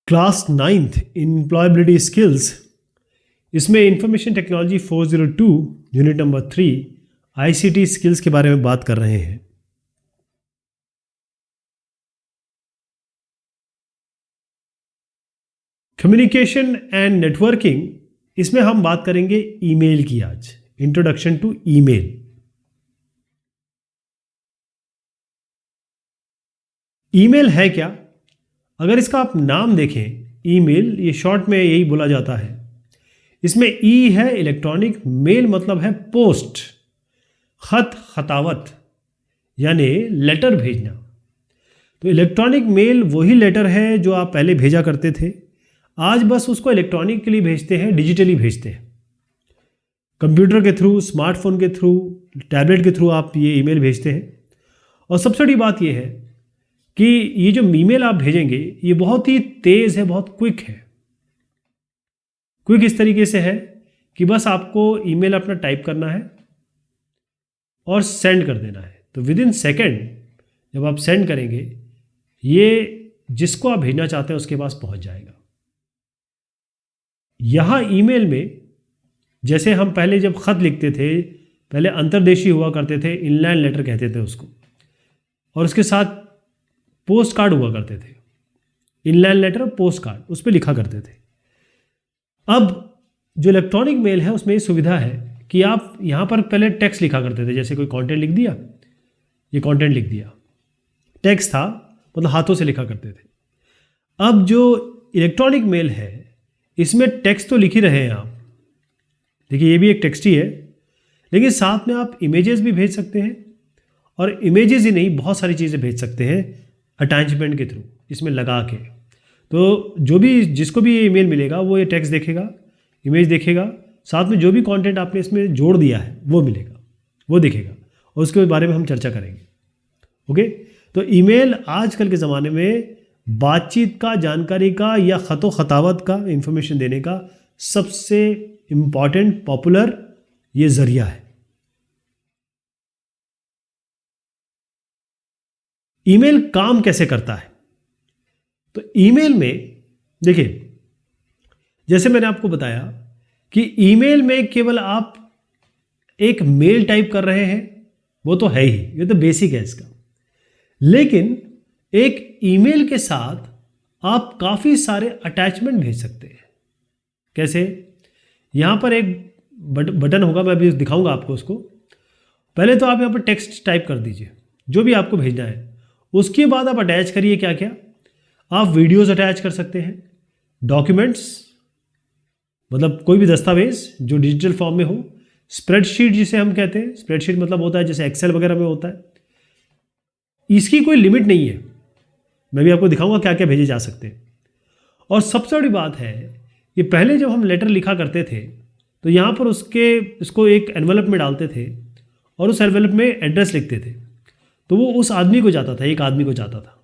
Class 9th employability skills, इसमें information technology 402 unit number 3 ICT skills के बारे में बात कर रहे हैं। कम्युनिकेशन एंड नेटवर्किंग, इसमें हम बात करेंगे ईमेल की। आज इंट्रोडक्शन टू ईमेल। ईमेल है क्या? अगर इसका आप नाम देखें, ईमेल, ये शॉर्ट में यही बोला जाता है। इसमें ई है इलेक्ट्रॉनिक, मेल मतलब है पोस्ट, खत, खतावत यानी लेटर भेजना। तो इलेक्ट्रॉनिक मेल वही लेटर है जो आप पहले भेजा करते थे। आज बस उसको इलेक्ट्रॉनिकली भेजते हैं, डिजिटली भेजते हैं। कंप्यूटर के थ्रू, स्मार्टफोन के थ्रू, टैबलेट के थ्रू आप ये ईमेल भेजते हैं। और सबसे बड़ी बात ये है कि ये जो ईमेल आप भेजेंगे ये बहुत ही तेज़ है, बहुत क्विक है। क्विक इस तरीके से है कि बस आपको ईमेल अपना टाइप करना है और सेंड कर देना है। तो विद इन सेकेंड जब आप सेंड करेंगे, ये जिसको आप भेजना चाहते हैं उसके पास पहुंच जाएगा। यहाँ ईमेल में जैसे हम पहले जब खत लिखते थे, पहले अंतर्देशीय हुआ करते थे, इनलैंड लेटर कहते थे उसको, और उसके साथ पोस्ट कार्ड हुआ करते थे। इनलैंड लेटर और पोस्ट कार्ड उस पर लिखा करते थे। अब जो इलेक्ट्रॉनिक मेल है उसमें ये सुविधा है कि आप यहाँ पर पहले टेक्स्ट लिखा करते थे, जैसे कोई कंटेंट लिख दिया, ये कंटेंट लिख दिया, टेक्स्ट था, मतलब हाथों से लिखा करते थे। अब जो इलेक्ट्रॉनिक मेल है इसमें टेक्स्ट तो लिख ही रहे हैं आप, देखिए ये भी एक टेक्स्ट ही है, लेकिन साथ में आप इमेजेस भी भेज सकते हैं। और इमेजेस ही नहीं, बहुत सारी चीज़ें भेज सकते हैं अटैचमेंट के थ्रू, इसमें लगा के। तो जो भी, जिसको भी ये ईमेल मिलेगा वो ये टेक्स्ट देखेगा, इमेज देखेगा, साथ में जो भी कंटेंट आपने इसमें जोड़ दिया है वो मिलेगा, वो दिखेगा, और उसके बारे में हम चर्चा करेंगे। ओके, तो ईमेल आजकल के ज़माने में बातचीत का, जानकारी का या खतो खतावत का, इंफॉर्मेशन देने का सबसे इम्पॉर्टेंट, पॉपुलर ये जरिया है। ईमेल काम कैसे करता है? तो ईमेल में देखिए, जैसे मैंने आपको बताया कि ईमेल में केवल आप एक मेल टाइप कर रहे हैं, वो तो है ही, ये तो बेसिक है इसका। लेकिन एक ईमेल के साथ आप काफ़ी सारे अटैचमेंट भेज सकते हैं। कैसे? यहाँ पर एक बटन होगा, मैं अभी दिखाऊंगा आपको उसको। पहले तो आप यहाँ पर टेक्स्ट टाइप कर दीजिए जो भी आपको भेजना है। उसके बाद आप अटैच करिए क्या क्या। आप वीडियोस अटैच कर सकते हैं, डॉक्यूमेंट्स मतलब कोई भी दस्तावेज जो डिजिटल फॉर्म में हो, स्प्रेडशीट जिसे हम कहते हैं, स्प्रेडशीट मतलब होता है जैसे एक्सेल वगैरह में होता है। इसकी कोई लिमिट नहीं है, मैं भी आपको दिखाऊंगा क्या क्या भेजे जा सकते हैं। और सबसे बड़ी बात है कि पहले जब हम लेटर लिखा करते थे तो यहाँ पर इसको एक एनवलप में डालते थे और उस एनवलप में एड्रेस लिखते थे, तो वो उस आदमी को जाता था, एक आदमी को जाता था।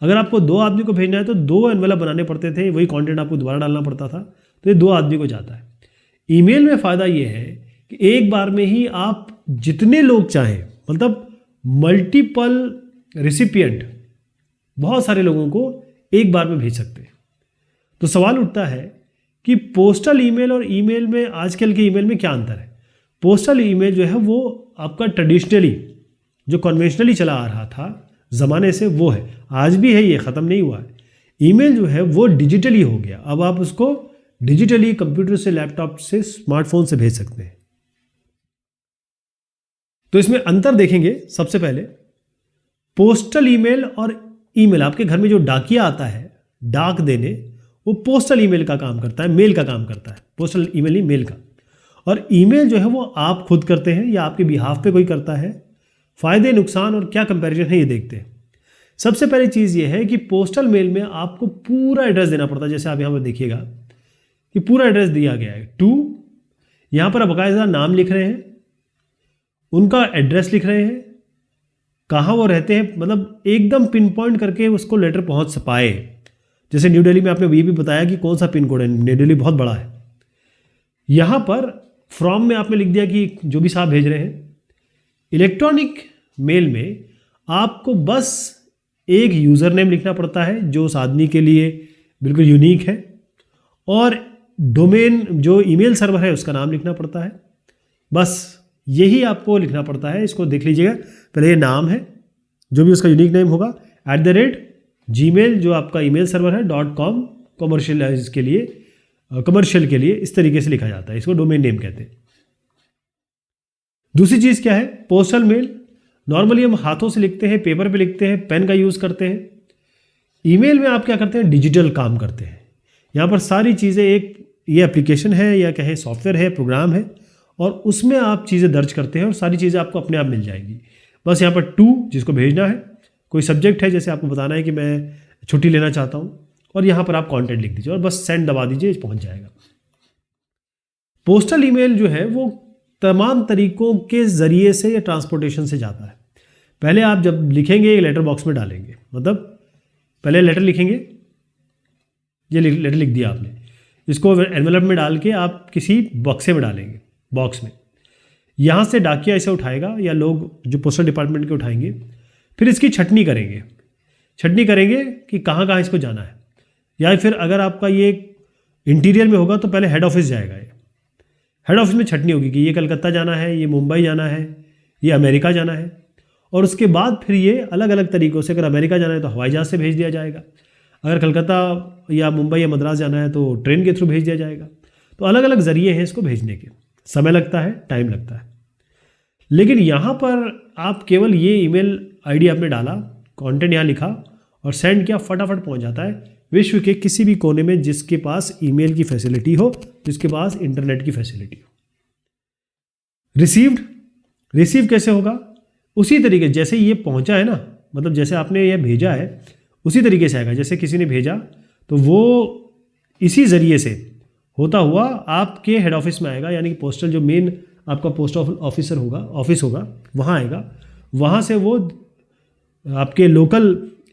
अगर आपको 2 आदमी को भेजना है तो 2 एनवलप बनाने पड़ते थे, वही कंटेंट आपको दोबारा डालना पड़ता था, तो ये 2 आदमी को जाता है। ईमेल में फ़ायदा ये है कि एक बार में ही आप जितने लोग चाहें, मतलब मल्टीपल रिसिपिएंट, बहुत सारे लोगों को एक बार में भेज सकते हैं। तो सवाल उठता है कि पोस्टल ईमेल और ईमेल में, आजकल के ईमेल में क्या अंतर है? पोस्टल ईमेल जो है वो आपका ट्रेडिशनली, जो कन्वेंशनली चला आ रहा था ज़माने से, वो है, आज भी है, ये ख़त्म नहीं हुआ है। ईमेल जो है वो डिजिटली हो गया, अब आप उसको डिजिटली कंप्यूटर से, लैपटॉप से, स्मार्टफोन से भेज सकते हैं। तो इसमें अंतर देखेंगे। सबसे पहले पोस्टल ईमेल और ईमेल, आपके घर में जो डाकिया आता है डाक देने, वो पोस्टल ईमेल का काम करता है, मेल का काम करता है, पोस्टल ईमेल ही मेल का। और ईमेल जो है वो आप खुद करते हैं या आपके बिहाफ पे कोई करता है। फ़ायदे, नुकसान और क्या कंपैरिजन है ये देखते हैं। सबसे पहली चीज़ ये है कि पोस्टल मेल में आपको पूरा एड्रेस देना पड़ता है। जैसे आप यहाँ पर देखिएगा कि पूरा एड्रेस दिया गया है, टू, यहाँ पर आप बाकायदा नाम लिख रहे हैं, उनका एड्रेस लिख रहे हैं, कहाँ वो रहते हैं, मतलब एकदम पिन पॉइंट करके उसको लेटर पहुँच पाए। जैसे न्यू दिल्ली में आपने ये भी बताया कि कौन सा पिन कोड है, न्यू दिल्ली बहुत बड़ा है। यहाँ फ्रॉम में आपने लिख दिया कि जो भी साहब भेज रहे हैं। इलेक्ट्रॉनिक मेल में आपको बस एक यूज़र नेम लिखना पड़ता है जो उस आदमी के लिए बिल्कुल यूनिक है। और डोमेन जो ईमेल सर्वर है उसका नाम लिखना पड़ता है, बस यही आपको लिखना पड़ता है। इसको देख लीजिएगा, पहले ये नाम है जो भी उसका यूनिक नेम होगा, @gmail जो आपका ईमेल सर्वर है .com, कमर्शियलाइज के लिए, कमर्शियल के लिए इस तरीके से लिखा जाता है, इसको डोमेन नेम कहते हैं। दूसरी चीज़ क्या है, पोस्टल मेल। नॉर्मली हम हाथों से लिखते हैं, पेपर पे लिखते हैं, पेन का यूज़ करते हैं। ईमेल में आप क्या करते हैं, डिजिटल काम करते हैं। यहाँ पर सारी चीज़ें, एक ये एप्लीकेशन है या कहें सॉफ्टवेयर है, प्रोग्राम है, और उसमें आप चीज़ें दर्ज करते हैं और सारी चीज़ें आपको अपने आप मिल जाएंगी। बस यहाँ पर टू जिसको भेजना है, कोई सब्जेक्ट है, जैसे आपको बताना है कि मैं छुट्टी लेना चाहता हूँ, और यहाँ पर आप कंटेंट लिख दीजिए और बस सेंड दबा दीजिए, पहुँच जाएगा। पोस्टल ईमेल जो है वो तमाम तरीकों के ज़रिए से या ट्रांसपोर्टेशन से जाता है। पहले आप जब लिखेंगे लेटर बॉक्स में डालेंगे, मतलब पहले लेटर लिखेंगे, ये लेटर लिख दिया आपने, इसको एनवेलप में डाल के आप किसी बक्से में डालेंगे, बॉक्स में। यहाँ से डाकिया इसे उठाएगा या लोग जो पोस्टल डिपार्टमेंट के उठाएंगे, फिर इसकी छटनी करेंगे कि कहाँ कहाँ इसको जाना है। या फिर अगर आपका ये इंटीरियर में होगा तो पहले हेड ऑफिस जाएगा, ये हेड ऑफिस में छटनी होगी कि ये कलकत्ता जाना है, ये मुंबई जाना है, ये अमेरिका जाना है, और उसके बाद फिर ये अलग अलग तरीक़ों से, अगर अमेरिका जाना है तो हवाई जहाज़ से भेज दिया जाएगा, अगर कलकत्ता या मुंबई या मद्रास जाना है तो ट्रेन के थ्रू भेज दिया जाएगा। तो अलग अलग ज़रिए हैं इसको भेजने के, समय लगता है, टाइम लगता है। लेकिन यहाँ पर आप केवल ये ईमेल आईडी आपने डाला, कंटेंट यहाँ लिखा और सेंड किया, फटाफट पहुँच जाता है विश्व के किसी भी कोने में जिसके पास ईमेल की फैसिलिटी हो, जिसके पास इंटरनेट की फैसिलिटी हो। रिसीव कैसे होगा, उसी तरीके जैसे ये पहुंचा है ना, मतलब जैसे आपने ये भेजा है उसी तरीके से आएगा। जैसे किसी ने भेजा तो वो इसी ज़रिए से होता हुआ आपके हेड ऑफिस में आएगा, यानी कि पोस्टल जो मेन आपका पोस्ट ऑफिसर होगा, ऑफिस होगा, वहाँ आएगा, वहाँ से वो आपके लोकल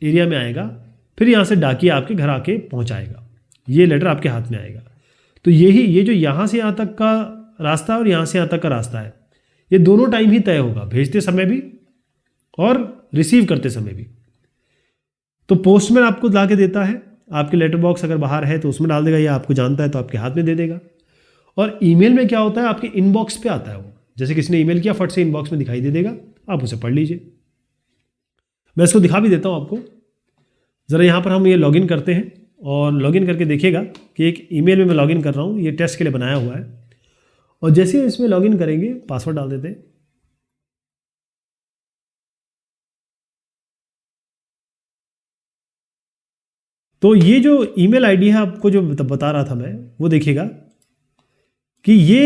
एरिया में आएगा, फिर यहाँ से डाकिया आपके घर आके पहुँचाएगा, ये लेटर आपके हाथ में आएगा। तो ये जो यहाँ से यहाँ तक का रास्ता और यहाँ से यहाँ तक का रास्ता है, ये दोनों टाइम ही तय होगा, भेजते समय भी और रिसीव करते समय भी। तो पोस्टमैन आपको ला के देता है, आपके लेटर बॉक्स अगर बाहर है तो उसमें डाल देगा, या आपको जानता है तो आपके हाथ में दे देगा। और ईमेल में क्या होता है, आपके इनबॉक्स पे आता है वो, जैसे किसी ने ईमेल किया फट से इनबॉक्स में दिखाई दे देगा, आप उसे पढ़ लीजिए। मैं इसको दिखा भी देता हूँ आपको, ज़रा यहाँ पर हम ये लॉगिन करते हैं और लॉगिन करके देखिएगा कि एक ईमेल में मैं लॉगिन कर रहा हूँ, ये टेस्ट के लिए बनाया हुआ है। और जैसे ही इसमें लॉगिन करेंगे, पासवर्ड डाल देते हैं, तो ये जो ईमेल आईडी है आपको जो बता रहा था मैं, वो देखिएगा कि ये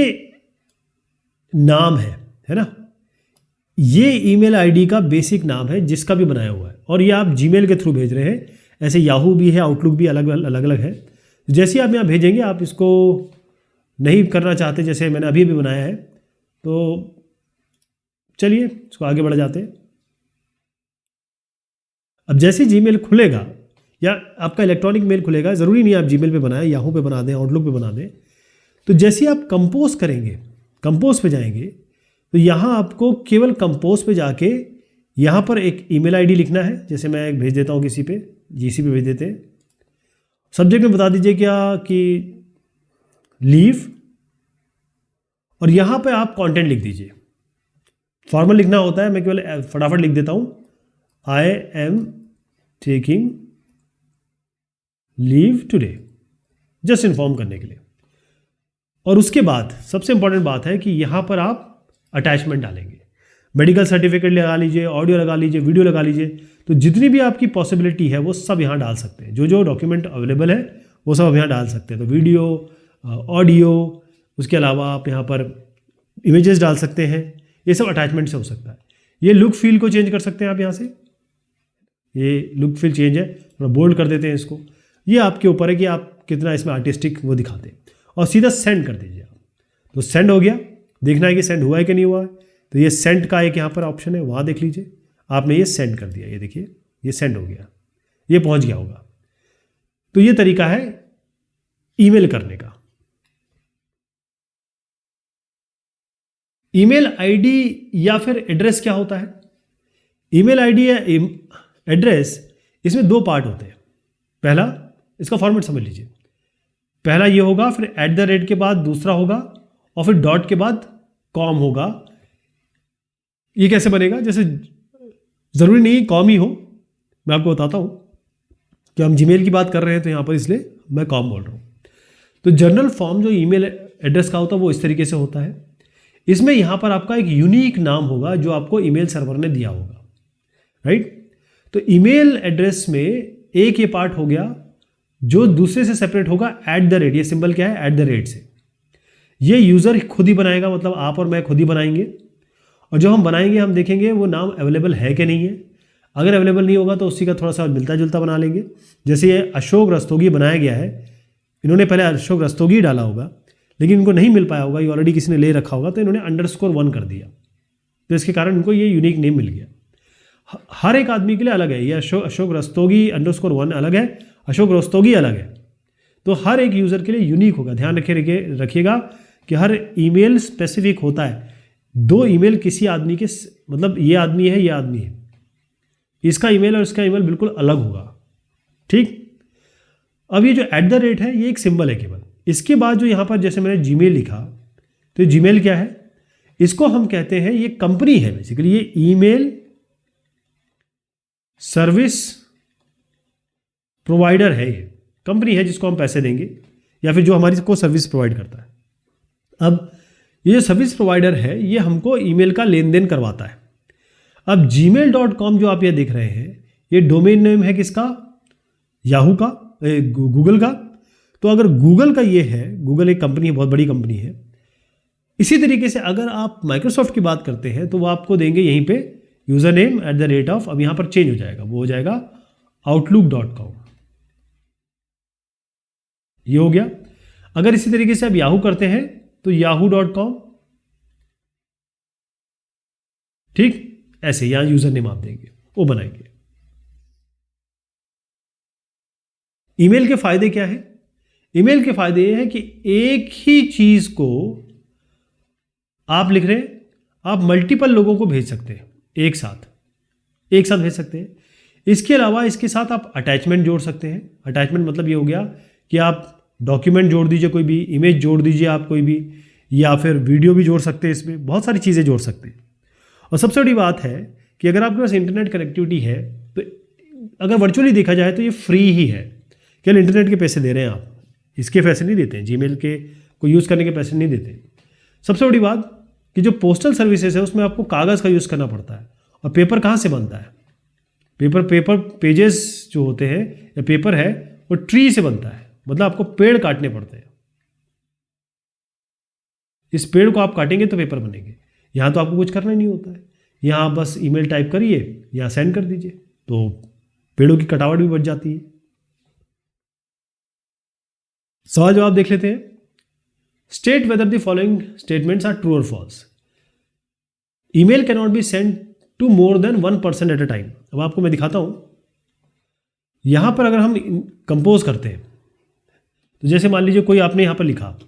नाम है ना, ये ईमेल आईडी का बेसिक नाम है जिसका भी बनाया हुआ है, और ये आप जीमेल के थ्रू भेज रहे हैं। ऐसे याहू भी है, आउटलुक भी अलग अलग है। जैसे आप यहाँ भेजेंगे, आप इसको नहीं करना चाहते जैसे मैंने अभी भी बनाया है, तो चलिए इसको आगे बढ़ जाते हैं। अब जैसे जीमेल खुलेगा या आपका इलेक्ट्रॉनिक मेल खुलेगा, ज़रूरी नहीं आप जीमेल पे बनाएं, याहू पे बना दें, आउटलुक पे बना दें, तो जैसे आप कंपोज करेंगे, कंपोज पे जाएंगे, तो यहाँ आपको केवल कंपोज पे जाके यहाँ पर एक ईमेल आईडी लिखना है। जैसे मैं एक भेज देता हूँ किसी पे, जीसी पे भेज देते हैं, सब्जेक्ट में बता दीजिए क्या कि लीव, और यहाँ पे आप कंटेंट लिख दीजिए। फॉर्मल लिखना होता है, मैं केवल फटाफट लिख देता हूँ, I am taking leave today, just inform करने के लिए। और उसके बाद सबसे इंपॉर्टेंट बात है कि यहाँ पर आप अटैचमेंट डालेंगे, मेडिकल सर्टिफिकेट लगा लीजिए, ऑडियो लगा लीजिए, वीडियो लगा लीजिए, तो जितनी भी आपकी पॉसिबिलिटी है वो सब यहाँ डाल सकते हैं। जो डॉक्यूमेंट अवेलेबल है वो सब आप यहाँ डाल सकते हैं। तो वीडियो, ऑडियो, उसके अलावा आप यहाँ पर इमेजेस डाल सकते हैं, ये सब अटैचमेंट से हो सकता है। ये लुक फील को चेंज कर सकते हैं आप यहाँ से, ये लुक फील चेंज है, थोड़ा बोल्ड कर देते हैं इसको। ये आपके ऊपर है कि आप कितना इसमें आर्टिस्टिक वो दिखाते हैं, और सीधा सेंड कर दीजिए आप। तो सेंड हो गया, देखना है कि सेंड हुआ है कि नहीं हुआ है, तो ये सेंड का एक यहाँ पर ऑप्शन है, वहाँ देख लीजिए, आपने ये सेंड कर दिया, ये देखिए ये सेंड हो गया, ये पहुँच गया होगा। तो ये तरीका है ईमेल करने का। ईमेल आईडी या फिर एड्रेस क्या होता है? ईमेल आईडी या एड्रेस, इसमें दो पार्ट होते हैं। पहला इसका फॉर्मेट समझ लीजिए। पहला ये होगा, फिर एट द रेट के बाद दूसरा होगा, और फिर डॉट के बाद कॉम होगा। ये कैसे बनेगा? जैसे ज़रूरी नहीं कॉम ही हो, मैं आपको बताता हूँ कि हम जीमेल की बात कर रहे हैं तो यहाँ पर इसलिए मैं कॉम बोल रहा हूँ। तो जनरल फॉर्म जो ईमेल एड्रेस का होता है वो इस तरीके से होता है। इसमें यहाँ पर आपका एक यूनिक नाम होगा जो आपको ईमेल सर्वर ने दिया होगा, राइट। तो ईमेल एड्रेस में एक ये पार्ट हो गया जो दूसरे से सेपरेट होगा, एट द रेट। ये सिंबल क्या है? एट द रेट से। ये यूज़र खुद ही बनाएगा, मतलब आप और मैं खुद ही बनाएंगे, और जो हम बनाएंगे हम देखेंगे वो नाम अवेलेबल है कि नहीं है। अगर अवेलेबल नहीं होगा तो उसी का थोड़ा सा मिलता जुलता बना लेंगे। जैसे ये अशोक रस्तोगी बनाया गया है, इन्होंने पहले अशोक रस्तोगी डाला होगा, लेकिन इनको नहीं मिल पाया होगा, ये ऑलरेडी किसी ने ले रखा होगा, तो इन्होंने _1 कर दिया, तो इसके कारण इनको ये यूनिक नेम मिल गया। हर एक आदमी के लिए अलग है। ये अशोक रस्तोगी _1 अलग है, अशोक रस्तोगी अलग है। तो हर एक यूज़र के लिए यूनिक होगा। ध्यान रखिएगा कि हर ईमेल स्पेसिफिक होता है। 2 ईमेल किसी आदमी के, मतलब ये आदमी है, ये आदमी है, इसका ईमेल और इसका ईमेल बिल्कुल अलग होगा, ठीक। अब ये जो एट द रेट है ये एक सिंबल है केवल। इसके बाद जो यहाँ पर जैसे मैंने जीमेल लिखा, तो जीमेल क्या है? इसको हम कहते हैं, ये कंपनी है बेसिकली, ये ईमेल सर्विस प्रोवाइडर है, ये कंपनी है जिसको हम पैसे देंगे या फिर जो हमारी को सर्विस प्रोवाइड करता है। अब ये जो सर्विस प्रोवाइडर है ये हमको ईमेल का लेन देन करवाता है। अब gmail.com जो आप ये देख रहे हैं, ये डोमेन नेम है किसका? याहू का, गूगल का। तो अगर गूगल का ये है, गूगल एक कंपनी है, बहुत बड़ी कंपनी है। इसी तरीके से अगर आप माइक्रोसॉफ्ट की बात करते हैं तो वो आपको देंगे यहीं पे यूज़र नेम @, अब यहाँ पर चेंज हो जाएगा, वो हो जाएगा outlook.com, ये हो गया। अगर इसी तरीके से आप याहू करते हैं तो yahoo.com, ठीक, ऐसे यहां यूजर नेम आप देंगे, वो बनाएंगे। ईमेल के फायदे क्या है? ईमेल के फायदे ये है कि एक ही चीज को आप लिख रहे हैं, आप मल्टीपल लोगों को भेज सकते हैं एक साथ भेज सकते हैं। इसके अलावा इसके साथ आप अटैचमेंट जोड़ सकते हैं। अटैचमेंट मतलब ये हो गया कि आप डॉक्यूमेंट जोड़ दीजिए, कोई भी इमेज जोड़ दीजिए आप कोई भी, या फिर वीडियो भी जोड़ सकते हैं, इसमें बहुत सारी चीज़ें जोड़ सकते हैं। और सबसे बड़ी बात है कि अगर आपके पास इंटरनेट कनेक्टिविटी है तो अगर वर्चुअली देखा जाए तो ये फ्री ही है, केवल इंटरनेट के पैसे दे रहे हैं आप, इसके पैसे नहीं देते हैं, जीमेल के को यूज़ करने के पैसे नहीं देते। सबसे बड़ी बात कि जो पोस्टल सर्विसेज है उसमें आपको कागज़ का यूज़ करना पड़ता है, और पेपर कहाँ से बनता है? पेपर पेजेस जो होते हैं या पेपर है वो ट्री से बनता है, मतलब आपको पेड़ काटने पड़ते हैं। इस पेड़ को आप काटेंगे तो पेपर बनेंगे। यहाँ तो आपको कुछ करना ही नहीं होता है, यहाँ बस ईमेल टाइप करिए, यहाँ सेंड कर दीजिए, तो पेड़ों की कटावट भी बढ़ जाती है। सवाल जवाब देख लेते हैं। State whether the following statements are true और false. Email can not be send to more than 1 person at a time. अब आपको मैं दिखाता हूं, यहां पर अगर हम कंपोज करते हैं तो जैसे मान लीजिए कोई आपने यहां पर लिखा,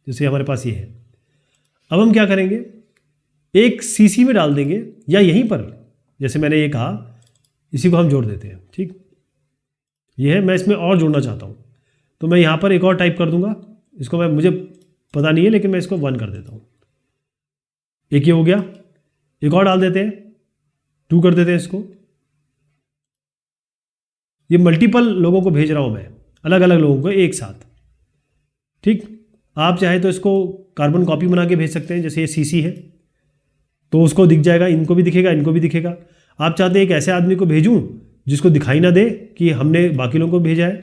जैसे हमारे पास ये है। अब हम क्या करेंगे, एक सीसी में डाल देंगे या यहीं पर, जैसे मैंने ये कहा, इसी को हम जोड़ देते हैं, ठीक। ये है, मैं इसमें और जोड़ना चाहता हूं तो मैं यहां पर एक और टाइप कर दूंगा, इसको मुझे पता नहीं है लेकिन मैं इसको 1 कर देता हूं। एक ये हो गया, एक और डाल देते हैं, 2 कर देते हैं इसको। ये मल्टीपल लोगों को भेज रहा हूं मैं, अलग अलग लोगों को एक साथ, ठीक। आप चाहे तो इसको कार्बन कॉपी बना के भेज सकते हैं, जैसे ये सीसी है तो उसको दिख जाएगा, इनको भी दिखेगा, इनको भी दिखेगा। आप चाहते हैं एक ऐसे आदमी को भेजूं जिसको दिखाई ना दे कि हमने बाकी लोगों को भेजा है,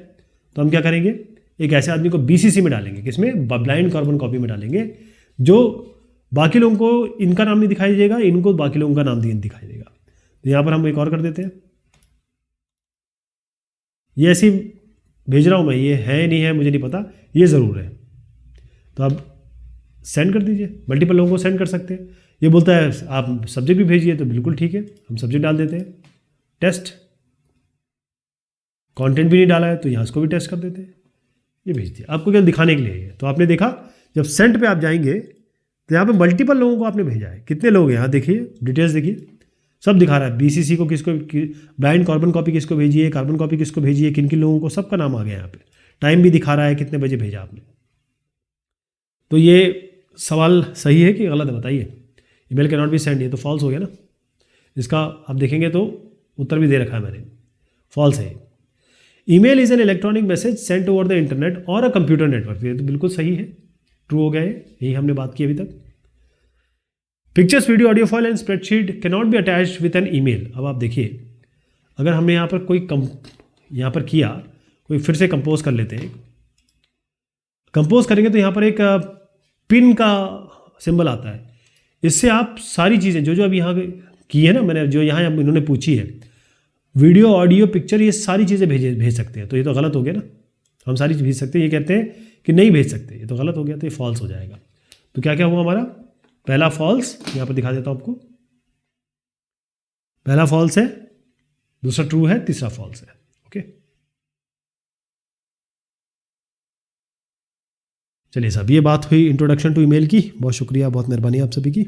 तो हम क्या करेंगे, एक ऐसे आदमी को BCC में डालेंगे, किसमें, ब्लाइंड कार्बन कॉपी में डालेंगे, जो बाकी लोगों को इनका नाम नहीं दिखाई देगा, इनको बाकी लोगों का नाम दिखाई देगा। तो यहाँ पर हम एक और कर देते हैं, ये ऐसी भेज रहा हूँ मैं, ये है नहीं है मुझे नहीं पता, ये ज़रूर है, तो आप सेंड कर दीजिए, मल्टीपल लोगों को सेंड कर सकते हैं। ये बोलता है आप सब्जेक्ट भी भेजिए, तो बिल्कुल ठीक है, हम सब्जेक्ट डाल देते हैं टेस्ट। कंटेंट भी नहीं डाला है तो यहाँ इसको भी टेस्ट कर देते हैं, ये भेज दिया, आपको क्या दिखाने के लिए है। तो आपने देखा, जब सेंड पे आप जाएंगे तो यहाँ पे मल्टीपल लोगों को आपने भेजा है। कितने लोग हैं यहाँ देखिए, डिटेल्स देखिए, सब दिखा रहा है, BCC को किसको, ब्लाइंड कार्बन कॉपी किसको भेजी है, कार्बन कॉपी किसको भेजी है, किन किन लोगों को, सबका नाम आ गया यहाँ पे। टाइम भी दिखा रहा है कितने बजे भेजा आपने। तो ये सवाल सही है कि गलत है बताइए। Email can not be send, ये तो फॉल्स हो गया ना। इसका आप देखेंगे तो उत्तर भी दे रखा है मैंने, फॉल्स है। Email is an electronic message sent over the internet or a computer network, ये तो बिल्कुल सही है, ट्रू हो गया है, यही हमने बात की अभी तक। Pictures, video, audio file and spreadsheet can not be attached with an email. अब आप देखिए, अगर हमने यहाँ पर कोई यहाँ पर किया, कोई फिर से कंपोज कर लेते हैं। कंपोज करेंगे तो यहाँ पर एक पिन का सिंबल आता है, इससे आप सारी चीज़ें जो जो अभी यहाँ की है ना मैंने, जो यहाँ इन्होंने पूछी है, वीडियो, ऑडियो, पिक्चर, ये सारी चीज़ें भेज सकते हैं। तो ये तो गलत हो गया ना, हम सारी चीज़ भेज सकते हैं, ये कहते हैं कि नहीं भेज सकते, ये तो गलत हो गया, तो ये फॉल्स हो जाएगा। तो क्या क्या हुआ हमारा, पहला फॉल्स, यहाँ पर दिखा देता हूँ आपको, पहला फॉल्स है, दूसरा ट्रू है, तीसरा फॉल्स है। ओके, चलिए साहब, ये बात हुई इंट्रोडक्शन टू ईमेल की। बहुत शुक्रिया, बहुत मेहरबानी आप सभी की।